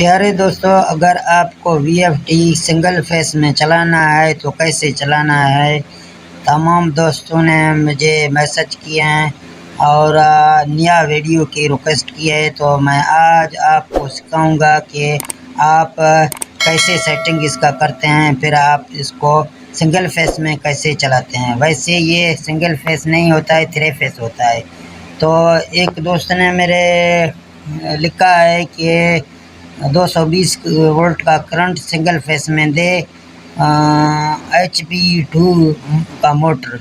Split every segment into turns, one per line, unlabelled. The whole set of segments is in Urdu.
پیارے دوستو، اگر آپ کو وی ایف ٹی سنگل فیس میں چلانا ہے تو کیسے چلانا ہے، تمام دوستوں نے مجھے میسج کیے ہیں اور نیا ویڈیو کی ریکویسٹ کی ہے، تو میں آج آپ کو سکھاؤں گا کہ آپ کیسے سیٹنگ اس کا کرتے ہیں، پھر آپ اس کو سنگل فیس میں کیسے چلاتے ہیں۔ ویسے یہ سنگل فیس نہیں ہوتا ہے، 3 فیس ہوتا ہے۔ تو ایک دوست نے میرے لکھا ہے کہ 220 وولٹ کا کرنٹ سنگل فیس میں دے، HP2 کا موٹر،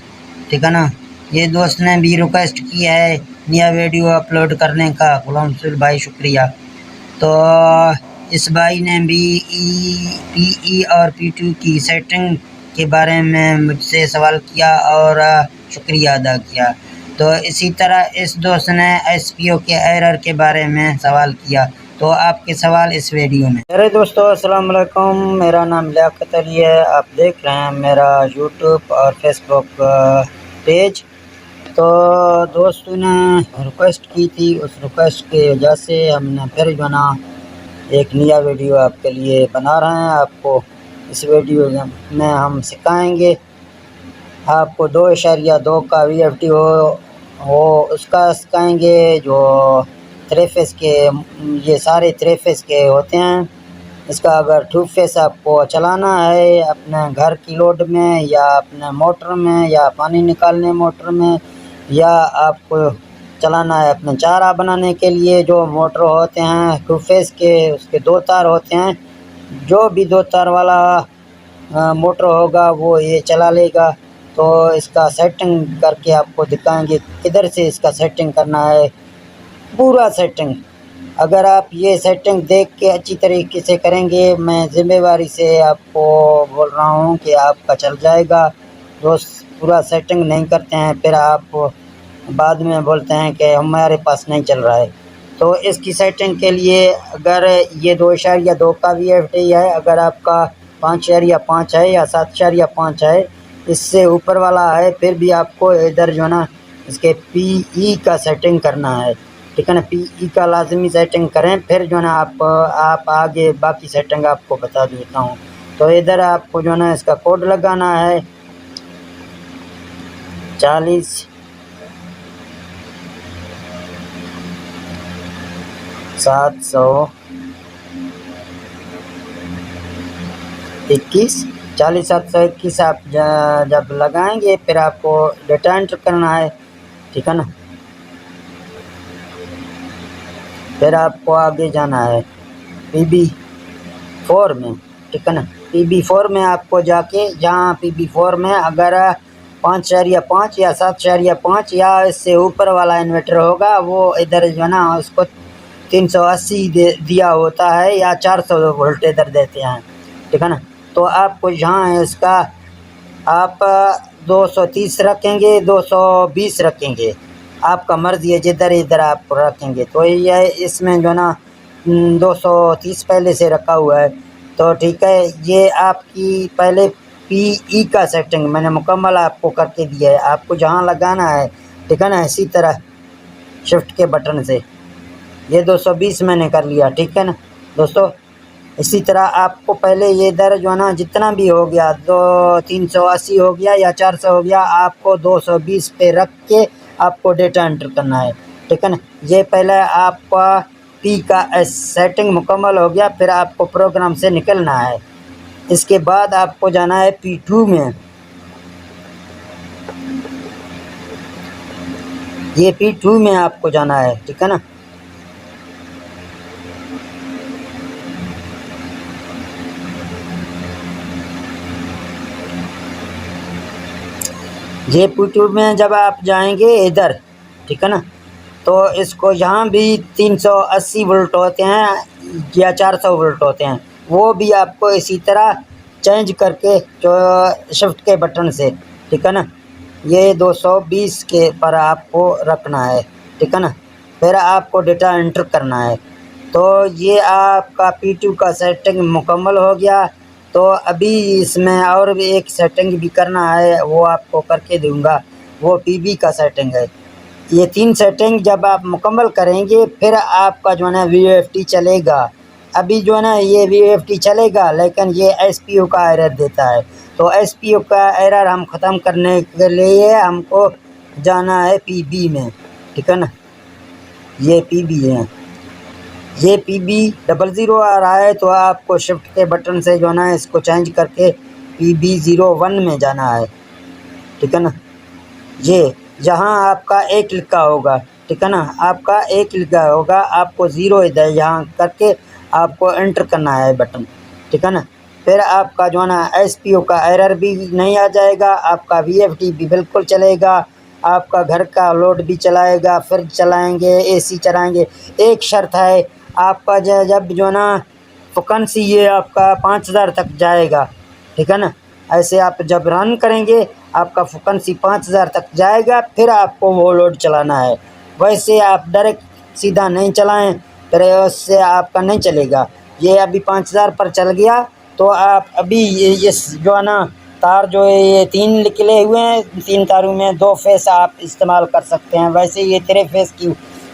ٹھیک ہے نا۔ یہ دوست نے بھی ریکویسٹ کی ہے نیا ویڈیو اپلوڈ کرنے کا۔ غلام رسول بھائی شکریہ۔ تو اس بھائی نے بھی PE اور P2 کی سیٹنگ کے بارے میں مجھ سے سوال کیا اور شکریہ ادا کیا۔ تو اسی طرح اس دوست نے SPO کے ایرر کے بارے میں سوال کیا۔ تو آپ کے سوال اس ویڈیو میں۔ میرے دوستو السلام علیکم، میرا نام لیاقت علی ہے، آپ دیکھ رہے ہیں میرا یوٹیوب اور فیس بک پیج۔ تو دوستوں نے ریکویسٹ کی تھی، اس ریکویسٹ کی وجہ سے ہم نے پھر بنا ایک نیا ویڈیو آپ کے لیے بنا رہے ہیں۔ آپ کو اس ویڈیو میں ہم سکھائیں گے، آپ کو 2.2 کا VFD ہو اس کا سکھائیں گے، جو 3 فیس کے، یہ سارے 3 فیس کے ہوتے ہیں۔ اس کا اگر 2 فیس آپ کو چلانا ہے اپنے گھر کی لوڈ میں یا اپنے موٹر میں یا پانی نکالنے موٹر میں، یا آپ کو چلانا ہے اپنے چارہ بنانے کے لیے، جو موٹر ہوتے ہیں 2 فیس کے، اس کے 2 تار ہوتے ہیں، جو بھی 2 تار والا موٹر ہوگا وہ یہ چلا لے گا۔ تو اس کا سیٹنگ کر کے آپ کو دکھائیں گے کدھر سے اس کا سیٹنگ کرنا ہے، پورا سیٹنگ۔ اگر آپ یہ سیٹنگ دیکھ کے اچھی طریقے سے کریں گے، میں ذمہ داری سے آپ کو بول رہا ہوں کہ آپ کا چل جائے گا۔ دوست پورا سیٹنگ نہیں کرتے ہیں پھر آپ بعد میں بولتے ہیں کہ ہمارے پاس نہیں چل رہا ہے۔ تو اس کی سیٹنگ کے لیے اگر یہ 2.2 کا VFD ہے، اگر آپ کا 5.5 ہے یا 7.5 ہے، اس سے اوپر والا ہے، پھر بھی آپ کو ادھر جو ہے نا اس کے PE کا سیٹنگ کرنا ہے، ٹھیک ہے نا۔ PE کا لازمی سیٹنگ کریں، پھر جو ہے نا آپ آگے باقی سیٹنگ آپ کو بتا دیتا ہوں۔ تو ادھر آپ کو جو ہے نا اس کا کوڈ لگانا ہے 40 721 40 721 آپ جب لگائیں گے پھر آپ کو ڈیٹا انٹر کرنا ہے، ٹھیک ہے نا۔ پھر آپ کو آگے جانا ہے PB4 میں، ٹھیک ہے نا۔ PB4 میں آپ کو جا کے، جہاں PB4 میں اگر 5.5 یا 7.5 یا اس سے اوپر والا انورٹر ہوگا، وہ ادھر جو ہے نا اس کو 380 دیا ہوتا ہے یا 400 وولٹ ادھر دیتے ہیں، ٹھیک ہے نا۔ تو آپ کو جہاں اس کا آپ 230 رکھیں گے، 220 رکھیں گے، آپ کا مرضی ہے، جدھر ادھر آپ رکھیں گے۔ تو یہ اس میں جو نا 230 پہلے سے رکھا ہوا ہے، تو ٹھیک ہے۔ یہ آپ کی پہلے PE کا سیٹنگ میں نے مکمل آپ کو کر کے دیا ہے، آپ کو جہاں لگانا ہے، ٹھیک ہے نا۔ اسی طرح شفٹ کے بٹن سے یہ 220 میں نے کر لیا، ٹھیک ہے نا دوستو۔ اسی طرح آپ کو پہلے یہ ادھر جو ہے نا جتنا بھی ہو گیا، 380 ہو گیا یا 400 ہو گیا، آپ کو 220 پہ رکھ کے آپ کو ڈیٹا انٹر کرنا ہے، ٹھیک ہے نا۔ یہ پہلے آپ کا P کا سیٹنگ مکمل ہو گیا، پھر آپ کو پروگرام سے نکلنا ہے۔ اس کے بعد آپ کو جانا ہے P2 میں، یہ P2 میں آپ کو جانا ہے، ٹھیک ہے نا۔ یہ P2 میں جب آپ جائیں گے ادھر، ٹھیک ہے نا، تو اس کو یہاں بھی 380 وولٹ ہوتے ہیں یا 400 وولٹ ہوتے ہیں، وہ بھی آپ کو اسی طرح چینج کر کے جو شفٹ کے بٹن سے، ٹھیک ہے نا، یہ 220 کے پر آپ کو رکھنا ہے، ٹھیک ہے نا۔ پھر آپ کو ڈیٹا انٹر کرنا ہے۔ تو یہ آپ کا P2 کا سیٹنگ مکمل ہو گیا۔ تو ابھی اس میں اور بھی ایک سیٹنگ بھی کرنا ہے، وہ آپ کو کر کے دوں گا، وہ PB کا سیٹنگ ہے۔ یہ 3 سیٹنگ جب آپ مکمل کریں گے، پھر آپ کا جو ہے نا VFD چلے گا۔ ابھی جو ہے نا یہ VFD چلے گا، لیکن یہ SPO کا ایرر دیتا ہے. تو SPO کا ایرر ہم ختم کرنے کے لیے ہم کو جانا ہے PB میں، ٹھیک ہے نا. یہ PB ہے، یہ PB00 آ رہا ہے، تو آپ کو شفٹ کے بٹن سے جو ہے نا اس کو چینج کر کے PB01 میں جانا ہے، ٹھیک ہے نا. یہ جہاں آپ کا 1 لکھا ہوگا، ٹھیک ہے نا، آپ کا 1 لکھا ہوگا، آپ کو 0 ادھر یہاں کر کے آپ کو انٹر کرنا ہے بٹن، ٹھیک ہے نا. پھر آپ کا جو ہے نا SPO کا ایرر بھی نہیں آ جائے گا، آپ کا VFD بھی بالکل چلے گا، آپ کا گھر کا لوڈ بھی چلائے گا، فرج چلائیں گے، AC چلائیں گے. ایک شرط ہے، آپ کا جب جو ہے نا فریکوینسی یہ آپ کا 5000 تک جائے گا، ٹھیک ہے نا. ایسے آپ جب رن کریں گے آپ کا فریکوینسی 5000 تک جائے گا، پھر آپ کو وہ لوڈ چلانا ہے. ویسے آپ ڈائریکٹ سیدھا نہیں چلائیں، پھر اس سے آپ کا نہیں چلے گا. یہ ابھی 5000 پر چل گیا، تو آپ ابھی یہ جو ہے نا تار جو ہے یہ 3 نکلے ہوئے ہیں، 3 تاروں میں 2 فیس آپ استعمال کر سکتے ہیں. ویسے یہ 3 فیس کی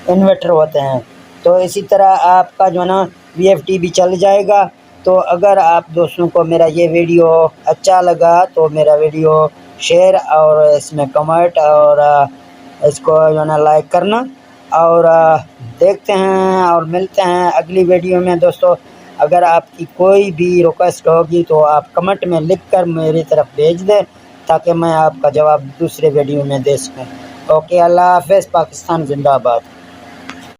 انورٹر ہوتے ہیں. تو اسی طرح آپ کا جو ہے نا VFD بھی چل جائے گا. تو اگر آپ دوستوں کو میرا یہ ویڈیو اچھا لگا تو میرا ویڈیو شیئر اور اس میں کمنٹ اور اس کو جو ہے نا لائک کرنا. اور دیکھتے ہیں اور ملتے ہیں اگلی ویڈیو میں دوستو. اگر آپ کی کوئی بھی ریکویسٹ ہوگی تو آپ کمنٹ میں لکھ کر میری طرف بھیج دیں، تاکہ میں آپ کا جواب دوسرے ویڈیو میں دے سکوں. اوکے، اللہ حافظ. پاکستان زندہ باد.